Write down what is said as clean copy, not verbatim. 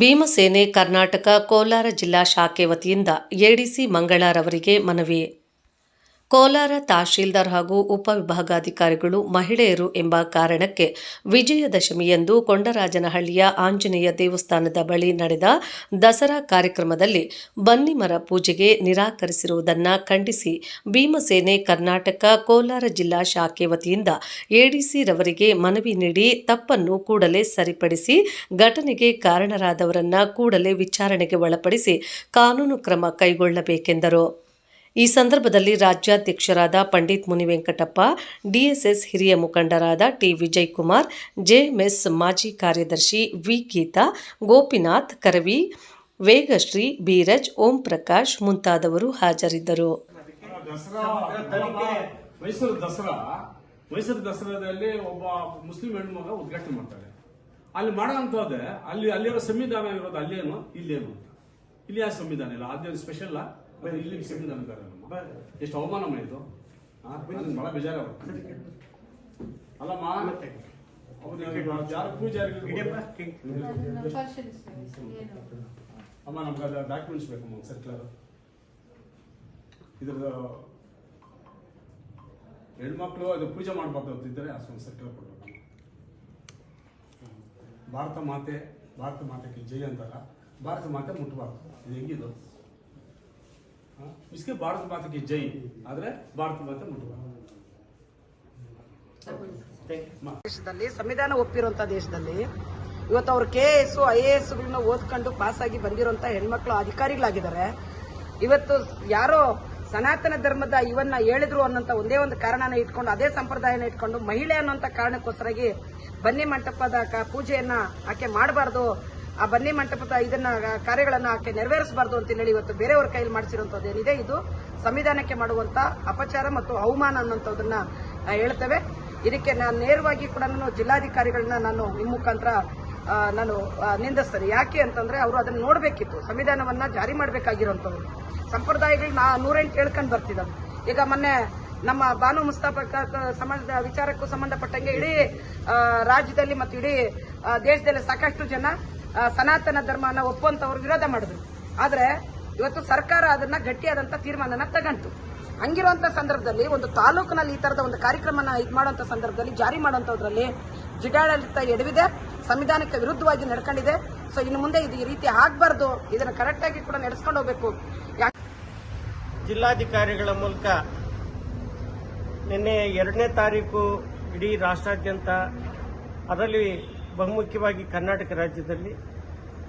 ಭೀಮಸೇನೆ ಕರ್ನಾಟಕ ಕೋಲಾರ ಜಿಲ್ಲಾ ಶಾಖೆ ವತಿಯಿಂದ ಎಡಿಸಿ ಮಂಗಳಾರವರಿಗೆ ಮನವಿ. ಕೋಲಾರ ತಹಶೀಲ್ದಾರ್ ಹಾಗೂ ಉಪವಿಭಾಗಾಧಿಕಾರಿಗಳು ಮಹಿಳೆಯರು ಎಂಬ ಕಾರಣಕ್ಕೆ ವಿಜಯದಶಮಿಯಂದು ಕೊಂಡರಾಜನಹಳ್ಳಿಯ ಆಂಜನೇಯ ದೇವಸ್ಥಾನದ ಬಳಿ ನಡೆದ ದಸರಾ ಕಾರ್ಯಕ್ರಮದಲ್ಲಿ ಬನ್ನಿಮರ ಪೂಜೆಗೆ ನಿರಾಕರಿಸಿರುವುದನ್ನು ಖಂಡಿಸಿ ಭೀಮಸೇನೆ ಕರ್ನಾಟಕ ಕೋಲಾರ ಜಿಲ್ಲಾ ಶಾಖೆ ವತಿಯಿಂದ ಎಡಿಸಿ ರವರಿಗೆ ಮನವಿ ನೀಡಿ ತಪ್ಪನ್ನು ಕೂಡಲೇ ಸರಿಪಡಿಸಿ ಘಟನೆಗೆ ಕಾರಣರಾದವರನ್ನು ಕೂಡಲೇ ವಿಚಾರಣೆಗೆ ಒಳಪಡಿಸಿ ಕಾನೂನು ಕ್ರಮ ಕೈಗೊಳ್ಳಬೇಕೆಂದರು. ಈ ಸಂದರ್ಭದಲ್ಲಿ ರಾಜ್ಯಾಧ್ಯಕ್ಷರಾದ ಪಂಡಿತ್ ಮುನಿವೆಂಕಟಪ್ಪ, ಡಿಎಸ್ಎಸ್ ಹಿರಿಯ ಮುಖಂಡರಾದ ಟಿ ವಿಜಯಕುಮಾರ್, ಜೆಎಂಎಸ್ ಮಾಜಿ ಕಾರ್ಯದರ್ಶಿ ವಿ ಗೀತಾ, ಗೋಪಿನಾಥ್ ಕರವಿ, ವೇಗಶ್ರೀ, ಬೀರಜ್, ಓಂ ಪ್ರಕಾಶ್ ಮುಂತಾದವರು ಹಾಜರಿದ್ದರು. ಮೈಸೂರು ದಸರಾದಲ್ಲಿ ಒಬ್ಬ ಮುಸ್ಲಿಂ ಹೆಣ್ಣು ಮಗ ಉದ್ಘಾಟನೆ ಮಾಡ್ತಾರೆ. ಅಲ್ಲಿ ಮಾಡೋಂಥದ್ದೇ ಅಲ್ಲಿರೋ ಸಂವಿಧಾನ ಇರೋದು ಅಲ್ಲೇನು ಇಲ್ಲೇನು, ಇಲ್ಲಿ ಯಾವ ಸಂವಿಧಾನ ಇಲ್ಲ, ಅದೇನು ಸ್ಪೆಷಲ್ ಇಲ್ಲಿ ಸಂವಿಧಾನ ಇದ್ದಾರೆ. ಎಷ್ಟು ಅವಮಾನಮ್ಮ ಇದು, ಬಹಳ ಬೇಜಾರ. ಅಲ್ಲಮ್ಮ ಯಾರು ಪೂಜಾರಿ ಅಮ್ಮ, ನಮ್ಗೆ ಅದು ಡಾಕ್ಯುಮೆಂಟ್ಸ್ ಬೇಕಮ್ಮ, ಸರ್ಕ್ಯುಲರ್. ಇದ್ರದ್ದು ಹೆಣ್ಮಕ್ಳು ಅದು ಪೂಜೆ ಮಾಡಬಾರ್ದು ಅಂತಿದ್ದರೆ ಅಷ್ಟೊಂದು ಸರ್ಕ್ಯುಲರ್ ಕೊಡ್ಬೇಕು. ಭಾರತ ಮಾತೆಗೆ ಜೈ ಅಂತಾರ, ಭಾರತ ಮಾತೆ ಮುಟ್ಟಬಾರ್ದು. ಇದು ಹೆಂಗಿದು? इसके भारत माता की जय आದ್ರೆ ಭಾರತ ಮಾತೆ ಮುಟ್ಟಬಾರದು. ದೇಶದಲ್ಲಿ ಸಂವಿಧಾನ ಒಪ್ಪಿರುವಂತ ದೇಶದಲ್ಲಿ ಇವತ್ತು ಅವರು ಕೆಎಎಸ್ ಐಎಎಸ್ ಗಳನ್ನ ಓದ್ಕೊಂಡು ಪಾಸ್ ಆಗಿ ಬಂದಿರುವಂತ ಹೆಣ್ಮಕ್ಳು ಅಧಿಕಾರಿಗಳಾಗಿದ್ದಾರೆ. ಇವತ್ತು ಯಾರೋ ಸನಾತನ ಧರ್ಮದ ಇವನ್ನ ಹೇಳಿದ್ರು ಅನ್ನೋಂತ ಒಂದೇ ಒಂದು ಕಾರಣನ ಇಟ್ಕೊಂಡು, ಅದೇ ಸಂಪ್ರದಾಯನ ಇಟ್ಕೊಂಡು ಮಹಿಳೆ ಅನ್ನೋಂತ ಕಾರಣಕ್ಕೋಸ್ಕರಾಗಿ ಬನ್ನಿ ಮಂಟಪದ ಪೂಜೆಯನ್ನ ಆಕೆ ಮಾಡಬಾರ್ದು, ಆ ಬನ್ನಿ ಮಂಟಪದ ಇದನ್ನ ಕಾರ್ಯಗಳನ್ನ ಆಕೆ ನೆರವೇರಿಸಬಾರ್ದು ಅಂತ ಹೇಳಿ ಇವತ್ತು ಬೇರೆಯವರ ಕೈಯಲ್ಲಿ ಮಾಡಿಸಿರುವಂತದ್ದು ಏನಿದೆ, ಇದು ಸಂವಿಧಾನಕ್ಕೆ ಮಾಡುವಂತ ಅಪಚಾರ ಮತ್ತು ಅವಮಾನ ಅನ್ನೋಂಥದ್ದನ್ನ ಹೇಳ್ತೇವೆ. ಇದಕ್ಕೆ ನಾನು ನೇರವಾಗಿ ಕೂಡ ಜಿಲ್ಲಾಧಿಕಾರಿಗಳನ್ನ ನಾನು ನಿಮ್ಮ ಮುಖಾಂತರ ನಾನು ನಿಂದಿಸ್ತೇನೆ. ಯಾಕೆ ಅಂತಂದ್ರೆ ಅವರು ಅದನ್ನ ನೋಡ್ಬೇಕಿತ್ತು, ಸಂವಿಧಾನವನ್ನ ಜಾರಿ ಮಾಡಬೇಕಾಗಿರುವಂತವ್ರು. ಸಂಪ್ರದಾಯಗಳನ್ನ 108 ಹೇಳ್ಕೊಂಡು ಬರ್ತಿದ್ದಾರೆ. ಈಗ ಮೊನ್ನೆ ನಮ್ಮ ಬಾನು ಮುಸ್ತಾಫಕ ಸಮಾಜದ ವಿಚಾರಕ್ಕೂ ಸಂಬಂಧಪಟ್ಟಂಗೆ ಇಡೀ ರಾಜ್ಯದಲ್ಲಿ ಮತ್ತು ಇಡೀ ದೇಶದಲ್ಲಿ ಸಾಕಷ್ಟು ಜನ ಸನಾತನ ಧರ್ಮನ ಒಪ್ಪುವಂತವ್ರು ವಿರೋಧ ಮಾಡಿದ್ರು. ಆದ್ರೆ ಇವತ್ತು ಸರ್ಕಾರ ಅದನ್ನ ಗಟ್ಟಿಯಾದಂತ ತೀರ್ಮಾನನ ತಗಂತು. ಹಂಗಿರುವಂತ ಸಂದರ್ಭದಲ್ಲಿ ಒಂದು ತಾಲೂಕಿನಲ್ಲಿ ಈ ತರದ ಒಂದು ಕಾರ್ಯಕ್ರಮನ ಮಾಡುವಂತ ಸಂದರ್ಭದಲ್ಲಿ ಜಾರಿ ಮಾಡುವಂತದ್ರಲ್ಲಿ ಜಿಲ್ಲಾಡಳಿತ ಎಡವಿದೆ, ಸಂವಿಧಾನಕ್ಕೆ ವಿರುದ್ಧವಾಗಿ ನಡ್ಕೊಂಡಿದೆ. ಸೊ ಇನ್ನು ಮುಂದೆ ಇದು ಈ ರೀತಿ ಆಗಬಾರ್ದು, ಇದನ್ನ ಕರೆಕ್ಟ್ ಆಗಿ ಕೂಡ ನಡೆಸ್ಕೊಂಡು ಹೋಗ್ಬೇಕು. ಜಿಲ್ಲಾಧಿಕಾರಿಗಳ ಮೂಲಕ ನಿನ್ನೆ 2ನೇ ತಾರೀಕು ಇಡೀ ರಾಷ್ಟ್ರಾದ್ಯಂತ, ಅದರಲ್ಲಿ ಬಹುಮುಖ್ಯವಾಗಿ ಕರ್ನಾಟಕ ರಾಜ್ಯದಲ್ಲಿ